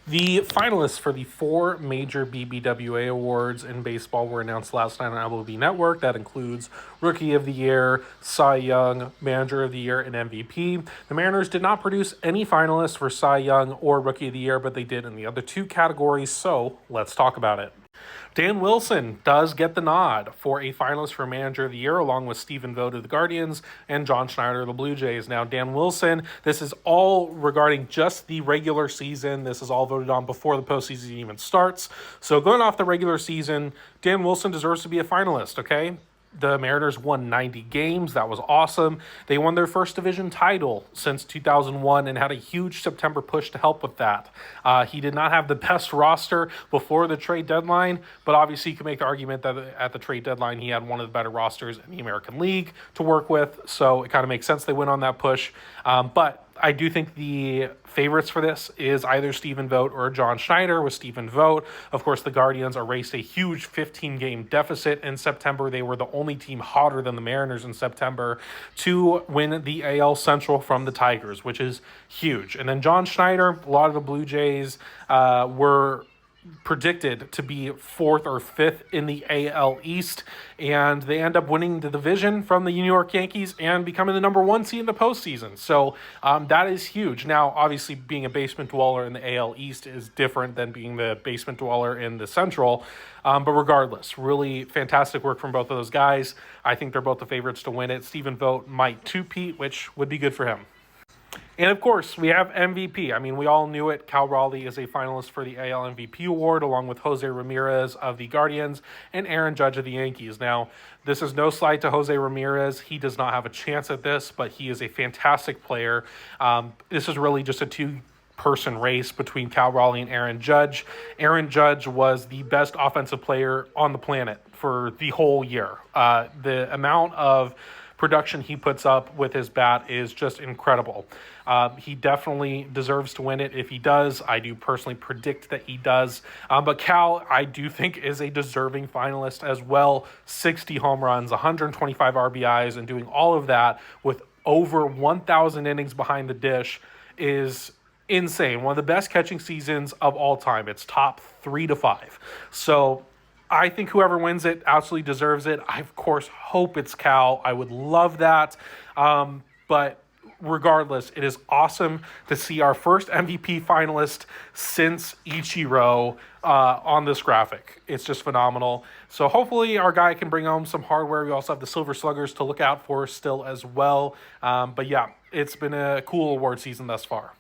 The finalists for the four major BBWA awards in baseball were announced last night on MLB Network. That includes Rookie of the Year, Cy Young, Manager of the Year, and MVP. The Mariners did not produce any finalists for Cy Young or Rookie of the Year, but they did in the other two categories, so let's talk about it. Dan Wilson does get the nod for a finalist for Manager of the Year, along with Stephen Vogt of the Guardians and John Schneider of the Blue Jays. Now, Dan Wilson, this is all regarding just the regular season. This is all voted on before the postseason even starts. So going off the regular season, Dan Wilson deserves to be a finalist, okay? The Mariners won 90 games. That was awesome. They won their first division title since 2001 and had a huge September push to help with that. He did not have the best roster before the trade deadline, but obviously you can make the argument that at the trade deadline he had one of the better rosters in the American League to work with, so it kind of makes sense they went on that push. But I do think the favorites for this is either Stephen Vogt or John Schneider. With Stephen Vogt, of course, the Guardians erased a huge 15-game deficit in September. They were the only team hotter than the Mariners in September to win the AL Central from the Tigers, which is huge. And then John Schneider, a lot of the Blue Jays were predicted to be fourth or fifth in the AL East, and they end up winning the division from the New York Yankees and becoming the number one seed in the postseason. So that is huge. Now, obviously, being a basement dweller in the AL East is different than being the basement dweller in the Central. But regardless, really fantastic work from both of those guys. I think they're both the favorites to win it. Stephen Vogt might two-peat, which would be good for him. And of course, we have MVP. I mean, we all knew it. Cal Raleigh is a finalist for the AL MVP award, along with Jose Ramirez of the Guardians and Aaron Judge of the Yankees. Now, this is no slight to Jose Ramirez. He does not have a chance at this, but he is a fantastic player. This is really just a two-person race between Cal Raleigh and Aaron Judge. Aaron Judge was the best offensive player on the planet for the whole year. The amount of production he puts up with his bat is just incredible. He definitely deserves to win it. If he does, I do personally predict that he does. But Cal, I do think, is a deserving finalist as well. 60 home runs, 125 RBIs, and doing all of that with over 1,000 innings behind the dish is insane. One of the best catching seasons of all time. It's top 3 to 5. So I think whoever wins it absolutely deserves it. I, of course, hope it's Cal. I would love that. But regardless, it is awesome to see our first MVP finalist since Ichiro on this graphic. It's just phenomenal. So hopefully our guy can bring home some hardware. We also have the Silver Sluggers to look out for still as well. But yeah, it's been a cool award season thus far.